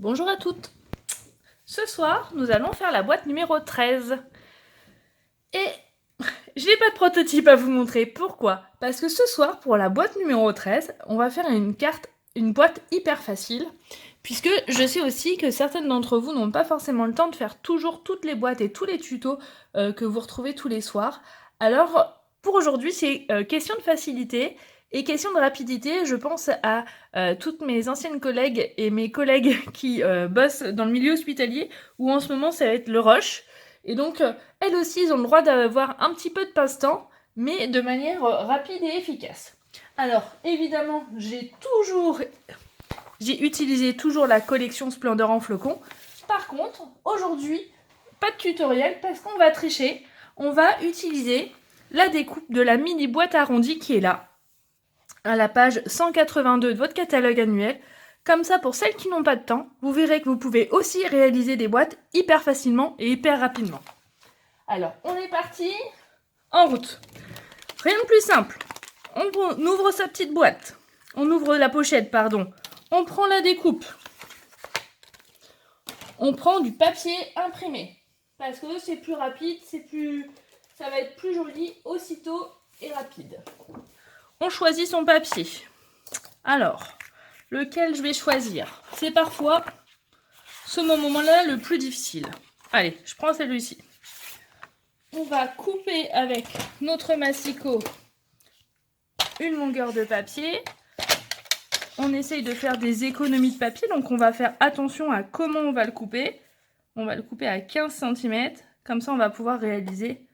Bonjour à toutes. Ce soir, nous allons faire la boîte numéro 13. Et je n'ai pas de prototype à vous montrer. Pourquoi? Parce que ce soir, pour la boîte numéro 13, on va faire une boîte hyper facile. Puisque je sais aussi que certaines d'entre vous n'ont pas forcément le temps de faire toujours toutes les boîtes et tous les tutos que vous retrouvez tous les soirs. Alors, pour aujourd'hui, c'est question de facilité. Et question de rapidité, je pense à toutes mes anciennes collègues et mes collègues qui bossent dans le milieu hospitalier, où en ce moment ça va être le rush. Et donc, elles aussi, ils ont le droit d'avoir un petit peu de passe-temps, mais de manière rapide et efficace. Alors, évidemment, j'ai utilisé toujours la collection Splendeur en flocons. Par contre, aujourd'hui, pas de tutoriel parce qu'on va tricher. On va utiliser la découpe de la mini boîte arrondie qui est là, à la page 182 de votre catalogue annuel. Comme ça, pour celles qui n'ont pas de temps, vous verrez que vous pouvez aussi réaliser des boîtes hyper facilement et hyper rapidement. Alors, on est parti, en route. Rien de plus simple. On ouvre sa petite boîte. On ouvre la pochette, pardon. On prend la découpe. On prend du papier imprimé. Parce que c'est plus rapide, ça va être plus joli aussitôt et rapide. On choisit son papier. Alors, lequel je vais choisir? C'est parfois ce moment-là le plus difficile. Allez, je prends celui-ci. On va couper avec notre massicot une longueur de papier. On essaye de faire des économies de papier, donc on va faire attention à comment on va le couper. On va le couper à 15 cm, comme ça on va pouvoir réaliser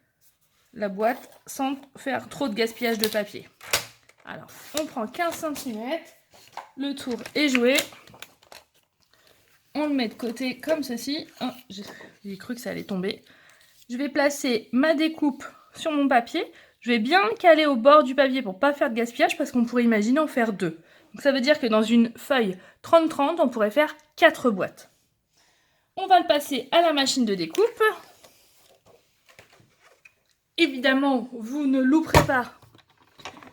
la boîte sans faire trop de gaspillage de papier. Alors, on prend 15 cm, le tour est joué. On le met de côté comme ceci. Oh, j'ai cru que ça allait tomber. Je vais placer ma découpe sur mon papier. Je vais bien caler au bord du papier pour pas faire de gaspillage parce qu'on pourrait imaginer en faire 2. Donc ça veut dire que dans une feuille 30-30, on pourrait faire 4 boîtes. On va le passer à la machine de découpe. Évidemment, vous ne louperez pas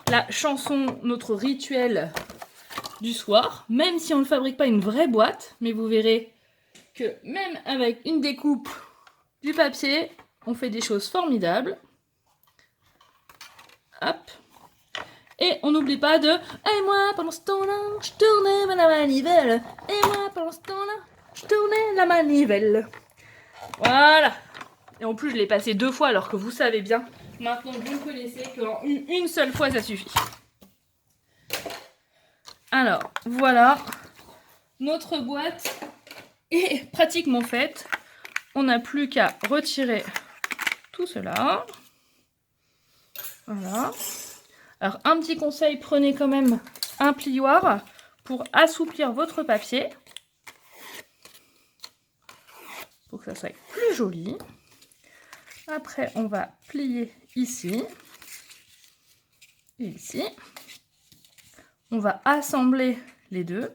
la chanson, notre rituel du soir, même si on ne fabrique pas une vraie boîte, mais vous verrez que même avec une découpe, du papier, on fait des choses formidables. Hop. Et on n'oublie pas de... Et moi, pendant ce temps-là, je tournais la manivelle. Et moi, pendant ce temps-là, je tournais la manivelle. Voilà. Et en plus, je l'ai passé 2 fois, alors que vous savez bien, maintenant vous le connaissez, qu'en une seule fois, ça suffit. Alors, voilà. Notre boîte est pratiquement faite. On n'a plus qu'à retirer tout cela. Voilà. Alors, un petit conseil, prenez quand même un plioir pour assouplir votre papier. Pour que ça soit plus joli. Après, on va plier ici et ici. On va assembler les deux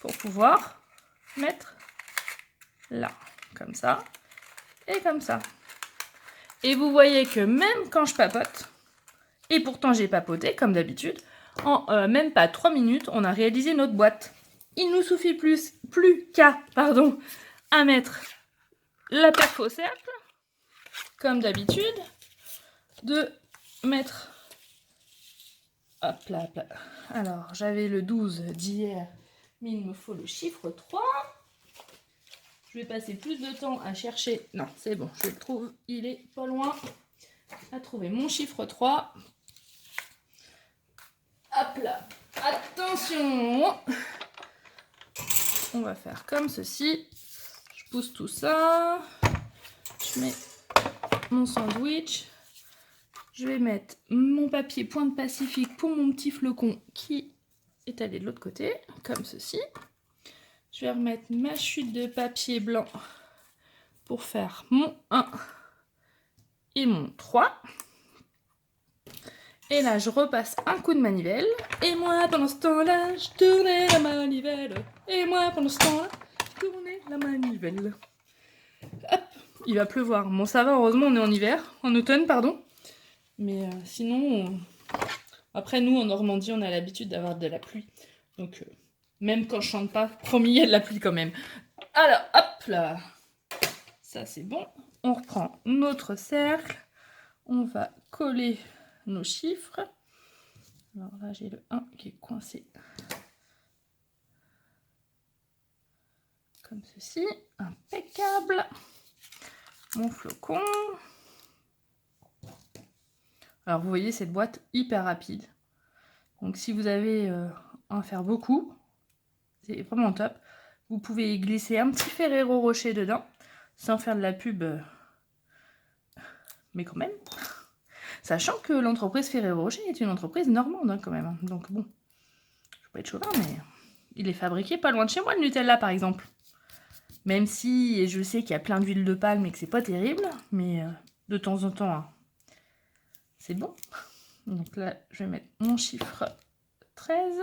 pour pouvoir mettre là, comme ça et comme ça. Et vous voyez que même quand je papote, et pourtant j'ai papoté comme d'habitude, en même pas 3 minutes, on a réalisé notre boîte. Il nous suffit plus qu'à à mettre la perf au cercle, comme d'habitude, de mettre... Hop là, hop là. Alors, j'avais le 12 d'hier, mais il me faut le chiffre 3. Je vais passer plus de temps à chercher. Non, c'est bon, je le trouve. Il est pas loin à trouver mon chiffre 3. Hop là. Attention. On va faire comme ceci. Je pousse tout ça. Je mets mon sandwich. Je vais mettre mon papier pointe pacifique pour mon petit flocon qui est allé de l'autre côté, comme ceci. Je vais remettre ma chute de papier blanc pour faire mon 1 et mon 3. Et là, je repasse un coup de manivelle. Et moi, pendant ce temps-là, je tournais la manivelle. Et moi, pendant ce temps-là, je tournais la manivelle. Hop, il va pleuvoir. Bon, ça va, heureusement, on est en hiver, en automne, pardon. Mais sinon, après, nous, en Normandie, on a l'habitude d'avoir de la pluie. Donc, Même quand je chante pas, promis, il y a de la pluie quand même. Alors, hop là. Ça, c'est bon. On reprend notre cercle. On va coller nos chiffres. Alors là, j'ai le 1 qui est coincé. Comme ceci. Impeccable. Mon flocon. Alors, vous voyez cette boîte hyper rapide. Donc, si vous avez à en faire beaucoup, c'est vraiment top. Vous pouvez glisser un petit Ferrero Rocher dedans, sans faire de la pub, mais quand même. Sachant que l'entreprise Ferrero Rocher est une entreprise normande, hein, quand même. Hein. Donc bon, je ne veux pas être chauvin, mais il est fabriqué pas loin de chez moi, le Nutella, par exemple. Même si je sais qu'il y a plein d'huile de palme et que c'est pas terrible, mais de temps en temps, hein, c'est bon. Donc là, je vais mettre mon chiffre 13.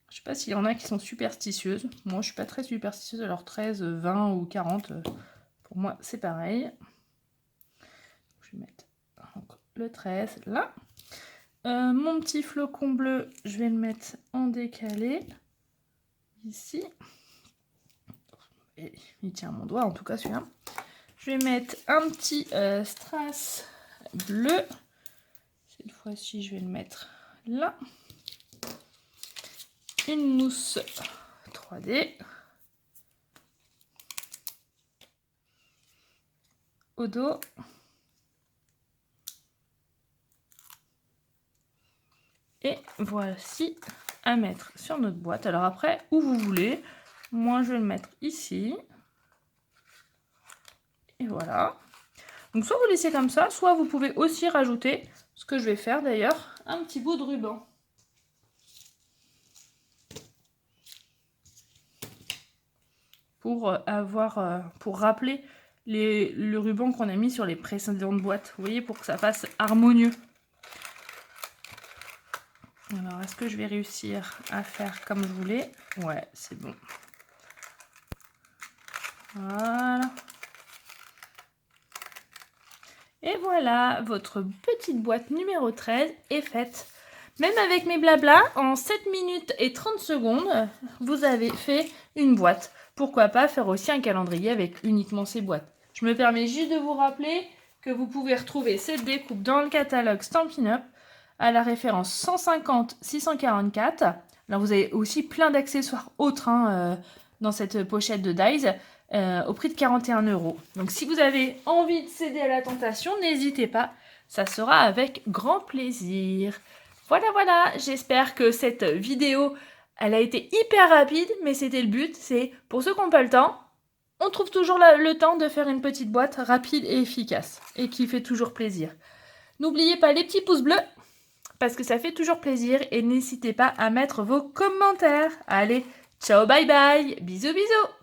Je sais pas s'il y en a qui sont superstitieuses. Moi, je suis pas très superstitieuse, alors 13, 20 ou 40, pour moi, c'est pareil. Je vais mettre le 13 là. Mon petit flocon bleu, je vais le mettre en décalé, ici. Et il tient à mon doigt, en tout cas celui-là. Je vais mettre un petit strass bleu. Cette fois-ci, je vais le mettre là. Une mousse 3D. Au dos. Et voici à mettre sur notre boîte. Alors après, où vous voulez. Moi, je vais le mettre ici. Et voilà. Donc soit vous laissez comme ça, soit vous pouvez aussi rajouter, ce que je vais faire d'ailleurs, un petit bout de ruban. Pour rappeler le ruban qu'on a mis sur les précédentes boîtes. Vous voyez, pour que ça fasse harmonieux. Alors, est-ce que je vais réussir à faire comme je voulais? Ouais, c'est bon. Voilà. Et voilà, votre petite boîte numéro 13 est faite. Même avec mes blablas, en 7 minutes et 30 secondes, vous avez fait une boîte. Pourquoi pas faire aussi un calendrier avec uniquement ces boîtes. Je me permets juste de vous rappeler que vous pouvez retrouver cette découpe dans le catalogue Stampin' Up à la référence 150 644. Alors vous avez aussi plein d'accessoires autres dans cette pochette de Dies au prix de 41 €. Donc si vous avez envie de céder à la tentation, n'hésitez pas, ça sera avec grand plaisir. Voilà, j'espère que cette vidéo, elle a été hyper rapide, mais c'était le but, c'est pour ceux qui n'ont pas le temps, on trouve toujours le temps de faire une petite boîte rapide et efficace, et qui fait toujours plaisir. N'oubliez pas les petits pouces bleus, parce que ça fait toujours plaisir, et n'hésitez pas à mettre vos commentaires. Allez, ciao, bye bye, bisous bisous.